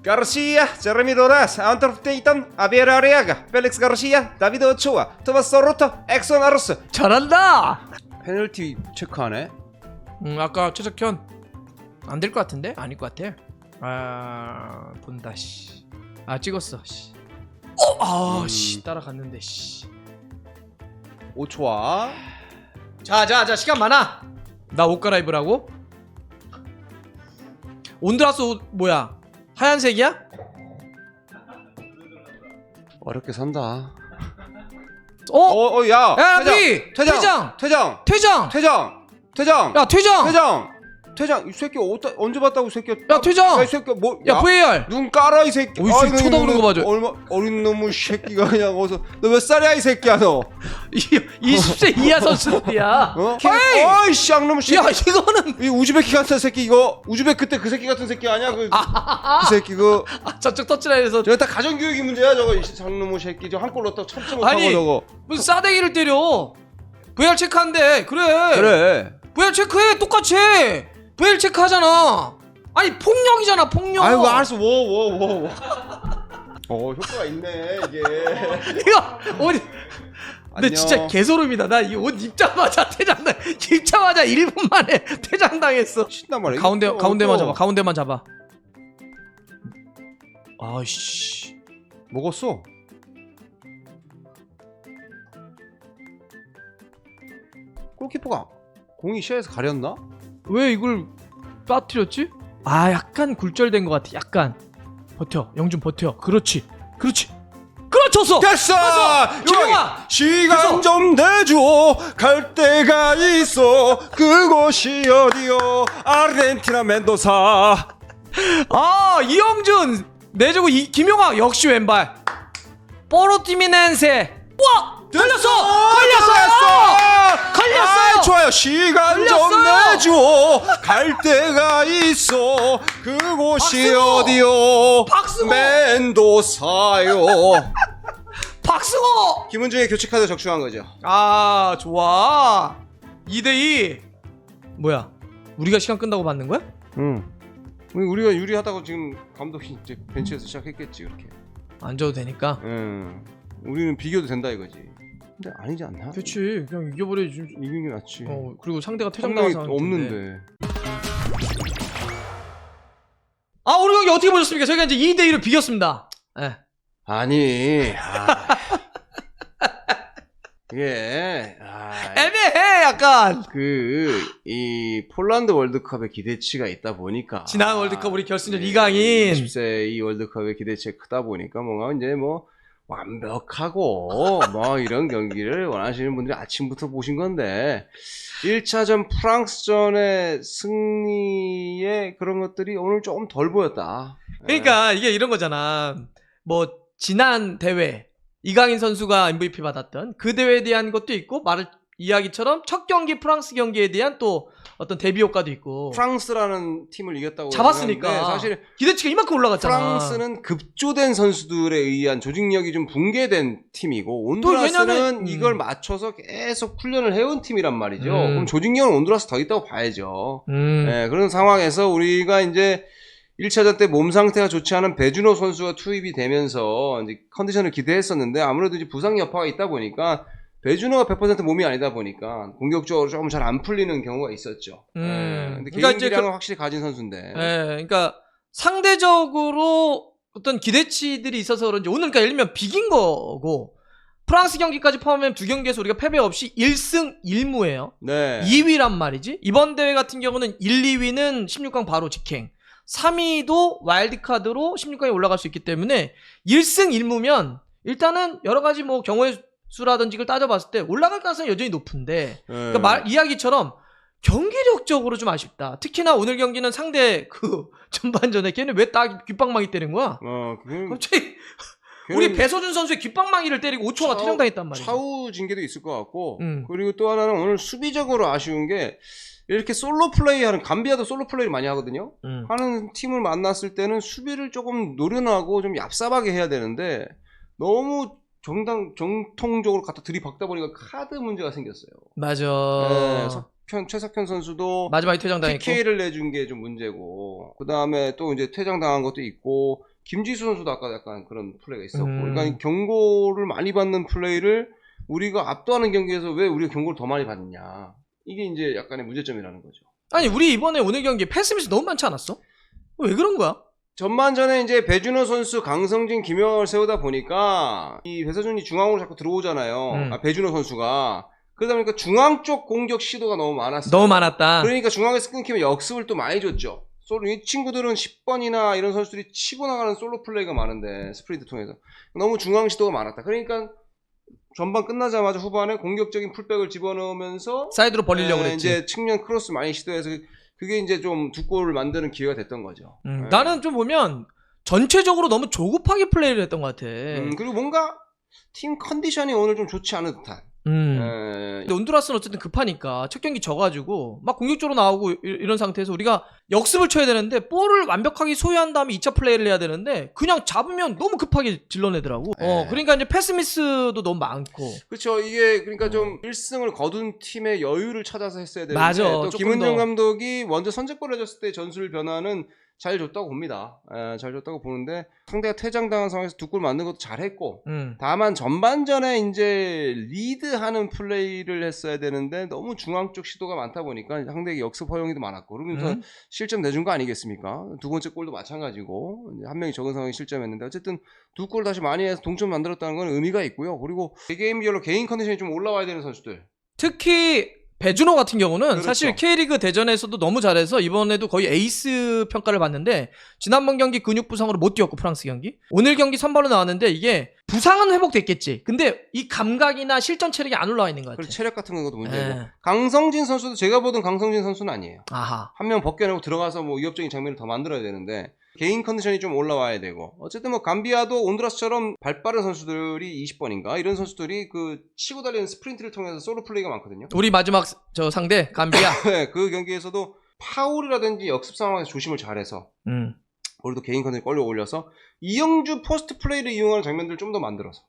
Garcia, Jeremy Doras, Hunter Tatum, Javier Arriaga, Felix Garcia, David Ochoa, Tomas Soroto, Exxon Arus. 잘한다. 페널티 체크하네. 아까 최석현 안 될 것 같은데? 아닐 것 같아. 아 본다 씨. 아 찍었어 씨. 씨 따라갔는데 씨. 오초아. 자 시간 많아. 나 옷 갈아입으라고? 온드라스 옷 뭐야? 하얀색이야? 어렵게 산다. 야 야, 퇴장. 퇴장. 이 새끼 언제 봤다고 이 새끼. 야 퇴장. 야, 이 새끼 뭐? 야 VAR. 눈 깔아 이 새끼. 이 새끼 쳐다보는 거 봐줘. 얼마 어린 놈의 새끼가 그냥 어서. 너 몇 살이야 이 새끼야 너? 20세 이하 선수들이야. 어이 쌍놈 새끼. 야 이거는 이 우즈베키 같은 새끼 이거 우즈베 그때 그 새끼 같은 새끼 아니야 그 새끼 그 저쪽 터치라인에서 저거 다 가정교육이 문제야 저거 이 쌍놈의 새끼 저 한 골 넣었다고 참지 못하고 아니, 저거. 무슨 싸대기를 때려. VR 체크한대. 그래. VR 체크해 똑같이. VR 체크하잖아. 아니 폭력이잖아 폭력. 아이고 알았어 워. 효과가 있네 이게. 이거 어디? 근데 안녕. 진짜 개소름이다. 나 이 옷 입자마자 퇴장당. 입자마자 1분 만에 퇴장당했어. 신단 말이야. 가운데만 잡아. 아이씨. 먹었어. 골키퍼가 공이 시야에서 가렸나? 왜 이걸 빠뜨렸지? 아 약간 굴절된 것 같아. 약간 버텨. 영준 버텨. 그렇지. 그렇죠. 됐어. 김영아. 시간 좀 내줘. 갈 데가 있어. 그곳이 어디요? 아르헨티나 멘도사. 이영준 내주고 김용학 역시 왼발. 뽀로티미넨세. 와 걸렸어요. 좋아요. 시간 좀 내줘. 갈 데가 있어. 그곳이 박승호. 어디요? 박승호. 멘도사요. 박승호. 김은중의 교체 카드 적중한 거죠. 아 좋아. 2대2. 뭐야? 우리가 시간 끝나고 받는 거야? 응. 우리가 유리하다고 지금 감독이 이제 벤치에서 시작했겠지 이렇게. 안 줘도 되니까. 응. 우리는 비교도 된다 이거지. 근데 아니지 않나? 그렇지. 그냥 이겨버려야지. 이긴 게 낫지. 그리고 상대가 퇴장당한 상당히 상황인데. 없는데. 오늘 경기 어떻게 보셨습니까? 저희가 이제 2대2로 비겼습니다. 네. 아니. 이게 애매해 약간. 이 폴란드 월드컵의 기대치가 있다 보니까 지난 월드컵 우리 결승전 이강인 20세 이 월드컵의 기대치가 크다 보니까 뭔가 이제 뭐 완벽하고 뭐 이런 경기를 원하시는 분들이 아침부터 보신 건데 1차전 프랑스전의 승리의 그런 것들이 오늘 조금 덜 보였다. 그러니까 이게 이런 거잖아. 뭐 지난 대회 이강인 선수가 MVP 받았던 그 대회에 대한 것도 있고 이야기처럼 첫 경기 프랑스 경기에 대한 또 어떤 대비 효과도 있고. 프랑스라는 팀을 이겼다고 잡았으니까 사실 기대치가 이만큼 올라갔잖아. 프랑스는 급조된 선수들에 의한 조직력이 좀 붕괴된 팀이고 온두라스는 이걸 맞춰서 계속 훈련을 해온 팀이란 말이죠. 그럼 조직력은 온두라스 더 있다고 봐야죠. 네, 그런 상황에서 우리가 이제 1차전 때 몸 상태가 좋지 않은 배준호 선수가 투입이 되면서 이제 컨디션을 기대했었는데 아무래도 이제 부상 여파가 있다 보니까 배준호가 100% 몸이 아니다 보니까 공격적으로 조금 잘 안 풀리는 경우가 있었죠. 근데 그러니까 개인기량은 확실히 가진 선수인데. 그러니까 상대적으로 어떤 기대치들이 있어서 그런지 오늘 그러니까 예를 들면 비긴 거고 프랑스 경기까지 포함하면 두 경기에서 우리가 패배 없이 1승 1무예요. 네. 2위란 말이지. 이번 대회 같은 경우는 1, 2위는 16강 바로 직행. 3위도 와일드카드로 16강에 올라갈 수 있기 때문에 1승 1무면 일단은 여러 가지 뭐 경우의 수라든지 이걸 따져봤을 때 올라갈 가능성이 여전히 높은데 그러니까 이야기처럼 경기력적으로 좀 아쉽다. 특히나 오늘 경기는 상대 그 전반전에 걔는 왜 딱 귓방망이 때린 거야? 갑자기 우리 배서준 선수의 귓방망이를 때리고 5초가 퇴장당했단 말이야. 차후 징계도 있을 것 같고 그리고 또 하나는 오늘 수비적으로 아쉬운 게 이렇게 솔로 플레이하는 감비아도 솔로 플레이를 많이 하거든요. 하는 팀을 만났을 때는 수비를 조금 노련하고 좀 얍삽하게 해야 되는데 너무 정통적으로 갖다 들이박다 보니까 카드 문제가 생겼어요. 맞아. 최석현 선수도 마지막에 퇴장당했고 PK를 내준 게 좀 문제고 그 다음에 또 이제 퇴장당한 것도 있고 김지수 선수도 아까 약간 그런 플레이가 있었고, 그러니까 경고를 많이 받는 플레이를 우리가 압도하는 경기에서 왜 우리가 경고를 더 많이 받느냐. 이게 이제 약간의 문제점이라는 거죠. 아니 우리 이번에 오늘 경기에 패스미스 너무 많지 않았어? 왜 그런 거야? 전반전에 이제 배준호 선수, 강성진, 김영을 세우다 보니까 이 배서준이 중앙으로 자꾸 들어오잖아요. 배준호 선수가. 그러다 보니까 중앙 쪽 공격 시도가 너무 많았어요. 너무 많았다. 그러니까 중앙에서 끊기면 역습을 또 많이 줬죠. 이 친구들은 10번이나 이런 선수들이 치고 나가는 솔로 플레이가 많은데 스프린트 통해서 너무 중앙 시도가 많았다. 그러니까 전반 끝나자마자 후반에 공격적인 풀백을 집어넣으면서 사이드로 벌리려고 그랬지. 이제 측면 크로스 많이 시도해서 그게 이제 좀 두 골을 만드는 기회가 됐던 거죠. 나는 좀 보면 전체적으로 너무 조급하게 플레이를 했던 것 같아. 그리고 뭔가 팀 컨디션이 오늘 좀 좋지 않은 듯한. 근데 온두라스는 어쨌든 급하니까 첫 경기 져가지고 막 공격적으로 나오고 이런 상태에서 우리가 역습을 쳐야 되는데 볼을 완벽하게 소유한 다음에 2차 플레이를 해야 되는데 그냥 잡으면 너무 급하게 질러내더라고. 그러니까 이제 패스미스도 너무 많고. 그렇죠. 이게 그러니까 좀 1승을 거둔 팀의 여유를 찾아서 했어야 되는데 맞아. 또 김은정 감독이 먼저 선제골을 해줬을 때 전술 변화는 잘 줬다고 봅니다. 잘 줬다고 보는데 상대가 퇴장당한 상황에서 두 골 만든 것도 잘했고 다만 전반전에 이제 리드하는 플레이를 했어야 되는데 너무 중앙 쪽 시도가 많다 보니까 상대에게 역습 허용이도 많았고 그러면서 실점 내준 거 아니겠습니까? 두 번째 골도 마찬가지고 이제 한 명이 적은 상황에 실점했는데 어쨌든 두 골 다시 많이 해서 동점 만들었다는 건 의미가 있고요. 그리고 개개인별로 개인 컨디션이 좀 올라와야 되는 선수들 특히 배준호 같은 경우는 그렇죠. 사실 K리그 대전에서도 너무 잘해서 이번에도 거의 에이스 평가를 받는데 지난번 경기 근육 부상으로 못 뛰었고 프랑스 경기 오늘 경기 선발로 나왔는데 이게 부상은 회복됐겠지. 근데 이 감각이나 실전 체력이 안 올라와 있는 것 같아. 그리고 체력 같은 것도 문제고 강성진 선수도 제가 보던 강성진 선수는 아니에요. 아하. 한 명 벗겨내고 들어가서 뭐 위협적인 장면을 더 만들어야 되는데 개인 컨디션이 좀 올라와야 되고 어쨌든 뭐 감비아도 온두라스처럼 발 빠른 선수들이 20번인가 이런 선수들이 그 치고 달리는 스프린트를 통해서 솔로 플레이가 많거든요. 우리 마지막 저 상대 감비아 네, 그 경기에서도 파울이라든지 역습 상황에서 조심을 잘해서 우리도 개인 컨디션 끌어올려서 이영주 포스트 플레이를 이용하는 장면들을 좀 더 만들어서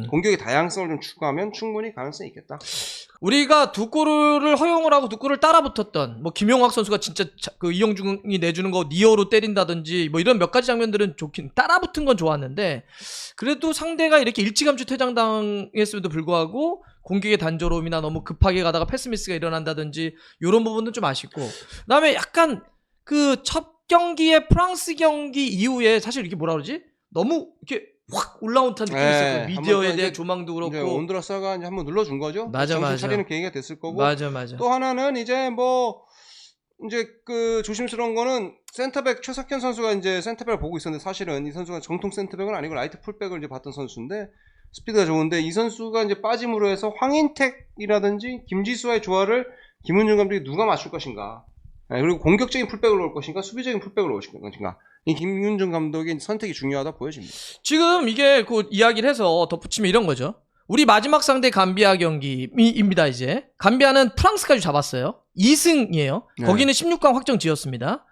공격의 다양성을 좀 추구하면 충분히 가능성이 있겠다. 우리가 두 골을 허용을 하고 두 골을 따라붙었던 뭐 김용학 선수가 진짜 그 이영중이 내주는 거 니어로 때린다든지 뭐 이런 몇 가지 장면들은 좋긴 따라붙은 건 좋았는데 그래도 상대가 이렇게 일찌감치 퇴장당했음에도 불구하고 공격의 단조로움이나 너무 급하게 가다가 패스미스가 일어난다든지 이런 부분은 좀 아쉽고 그다음에 약간 그 첫 경기의 프랑스 경기 이후에 사실 이게 뭐라 그러지? 너무 이렇게 확 올라온 듯한 느낌이 있었고 미디어에 대한 조망도 그렇고 온두라스가 이제 한번 눌러준 거죠. 맞아. 정신 차리는 계기가 됐을 거고. 맞아. 또 하나는 이제 뭐 이제 그 조심스러운 거는 센터백 최석현 선수가 이제 센터백을 보고 있었는데 사실은 이 선수가 정통 센터백은 아니고 라이트 풀백을 이제 봤던 선수인데 스피드가 좋은데 이 선수가 이제 빠짐으로 해서 황인택이라든지 김지수와의 조화를 김은중 감독이 누가 맞출 것인가. 그리고 공격적인 풀백을 놓을 것인가 수비적인 풀백을 놓을 것인가 이 김윤중 감독의 선택이 중요하다 보여집니다. 지금 이게 그 이야기를 해서 덧붙이면 이런 거죠. 우리 마지막 상대 감비아 경기입니다. 이제 감비아는 프랑스까지 잡았어요. 2승이에요. 거기는 16강 확정 지었습니다.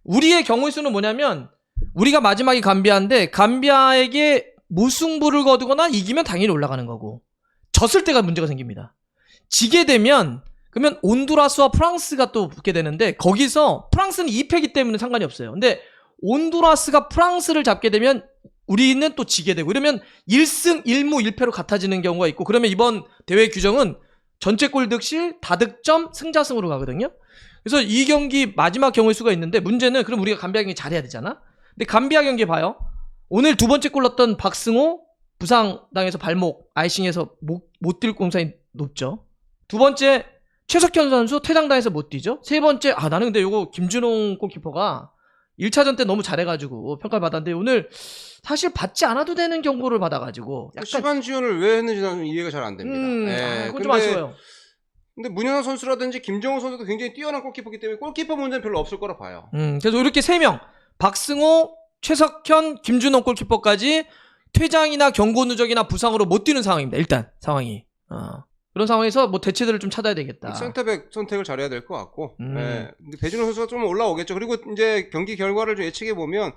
우리의 경우의 수는 뭐냐면 우리가 마지막이 감비아인데 감비아에게 무승부를 거두거나 이기면 당연히 올라가는 거고 졌을 때가 문제가 생깁니다. 지게 되면 그러면 온두라스와 프랑스가 또 붙게 되는데 거기서 프랑스는 2패이기 때문에 상관이 없어요. 근데 온두라스가 프랑스를 잡게 되면 우리는 또 지게 되고 이러면 1승 1무 1패로 같아지는 경우가 있고 그러면 이번 대회 규정은 전체 골 득실 다득점 승자승으로 가거든요. 그래서 이 경기 마지막 경우의 수가 있는데 문제는 그럼 우리가 감비아 경기 잘해야 되잖아. 근데 감비아 경기 봐요. 오늘 두 번째 골 넣었던 박승호 부상당해서 발목 아이싱해서 못 뛸 공산이 높죠. 두 번째 최석현 선수 퇴장당해서 못 뛰죠. 세 번째 나는 근데 요거 김준홍 골키퍼가 1차전 때 너무 잘해가지고 평가를 받았는데 오늘 사실 받지 않아도 되는 경고를 받아가지고 약간 시간 지원을 왜 했는지 나는 이해가 잘 안 됩니다. 그건 좀 아쉬워요. 근데 문현호 선수라든지 김정우 선수도 굉장히 뛰어난 골키퍼이기 때문에 골키퍼 문제는 별로 없을 거라 봐요. 그래서 이렇게 3명 박승호, 최석현, 김준홍 골키퍼까지 퇴장이나 경고 누적이나 부상으로 못 뛰는 상황입니다. 일단 상황이. 그런 상황에서 뭐 대체들을 좀 찾아야 되겠다. 센터백 선택을 잘해야 될 것 같고. 네. 근데 배준호 선수가 좀 올라오겠죠. 그리고 이제 경기 결과를 좀 예측해 보면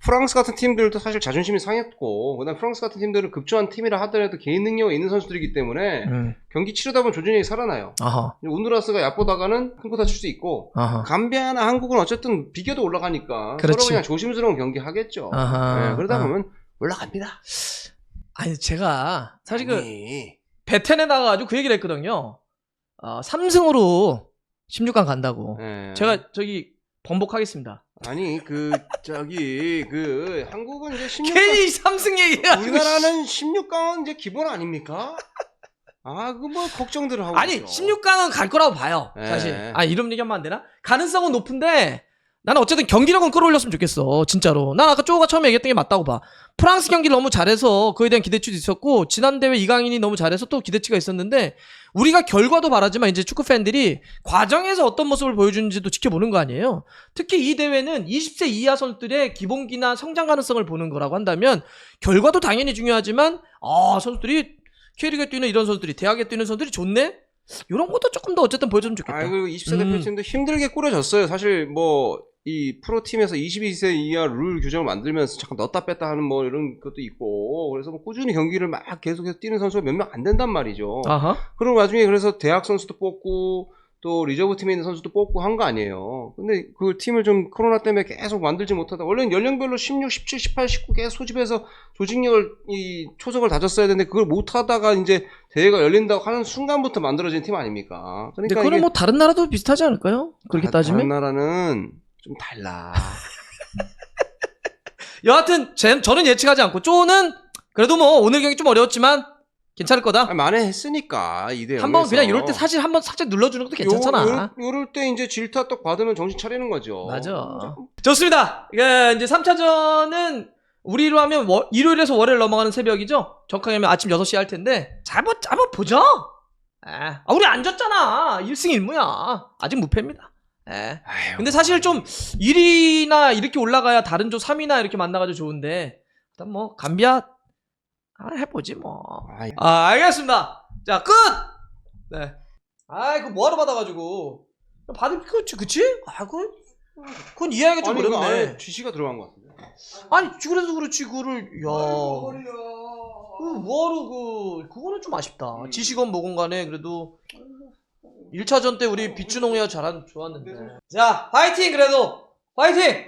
프랑스 같은 팀들도 사실 자존심이 상했고, 그다음 프랑스 같은 팀들은 급조한 팀이라 하더라도 개인 능력이 있는 선수들이기 때문에 경기 치르다 보면 조준력이 살아나요. 아하. 온두라스가 얕보다가는 큰 거 다칠 수 있고, 아하. 감비아나 한국은 어쨌든 비교도 올라가니까 그렇지. 서로 그냥 조심스러운 경기 하겠죠. 네, 그러다 보면 올라갑니다. 아니 제가 사실 아니. 베텐에 나가가지고 그 얘기를 했거든요. 3승으로 16강 간다고. 네. 제가 저기 번복하겠습니다. 아니 한국은 이제 16강 괜히 3승 얘기해가지고. 우리나라는 16강은 이제 기본 아닙니까? 그 뭐 걱정들을 하고 아니 있죠. 16강은 갈 거라고 봐요. 네. 사실. 이런 얘기하면 안 되나? 가능성은 높은데 나는 어쨌든 경기력은 끌어올렸으면 좋겠어. 진짜로. 난 아까 쪼가 처음에 얘기했던 게 맞다고 봐. 프랑스 경기를 너무 잘해서 그에 대한 기대치도 있었고, 지난 대회 이강인이 너무 잘해서 또 기대치가 있었는데, 우리가 결과도 바라지만 이제 축구 팬들이 과정에서 어떤 모습을 보여주는지도 지켜보는 거 아니에요. 특히 이 대회는 20세 이하 선수들의 기본기나 성장 가능성을 보는 거라고 한다면, 결과도 당연히 중요하지만 선수들이 K리그에 뛰는 이런 선수들이, 대학에 뛰는 선수들이 좋네? 이런 것도 조금 더 어쨌든 보여주면 좋겠다. 그리고 20세 대표팀도 힘들게 꾸려졌어요. 사실 뭐 이 프로팀에서 22세 이하 룰 규정을 만들면서 잠깐 넣었다 뺐다 하는 뭐 이런 것도 있고, 그래서 뭐 꾸준히 경기를 막 계속해서 뛰는 선수가 몇 명 안 된단 말이죠. 아하. 그런 와중에 그래서 대학 선수도 뽑고 또 리저브 팀에 있는 선수도 뽑고 한 거 아니에요. 근데 그 팀을 좀 코로나 때문에 계속 만들지 못하다, 원래는 연령별로 16, 17, 18, 19 계속 소집해서 조직력을 이 초석을 다졌어야 되는데 그걸 못하다가 이제 대회가 열린다고 하는 순간부터 만들어진 팀 아닙니까? 근데 그러니까 그거는 뭐 다른 나라도 비슷하지 않을까요? 그렇게 따지면? 다른 나라는 좀 달라. 여하튼 저는 예측하지 않고, 쪼는 그래도 뭐 오늘 경기 좀 어려웠지만 괜찮을 거다. 만회했으니까 2대0에서 한번 그냥 이럴 때 사실 한번 살짝 눌러주는 것도 괜찮잖아. 요럴 때 이제 질타 떡 받으면 정신 차리는 거죠. 맞아. 좋습니다. 이제 3차전은 우리로 하면 일요일에서 월요일 넘어가는 새벽이죠. 정확하게 하면 아침 6시에 할 텐데, 자, 한번 보자. 우리 안 졌잖아. 1승 1무야. 아직 무패입니다. 근데 사실 좀 1위나 이렇게 올라가야 다른 조 3위나 이렇게 만나가지고 좋은데, 일단 뭐 감비아 해보지 뭐. 알겠습니다. 자, 끝. 네. 그거 뭐하러 받아가지고 받을 그치? 그건 이해하기가 좀 아니, 어렵네. 안에 GC가 들어간 것 같은데. 아니 그래서 그렇지, 그거를 뭐하러 그거는 좀 아쉽다. 지시건 뭐건 간에 그래도 1차전 때 우리 비추농이가 좋았는데. 자, 파이팅. 그래도 파이팅.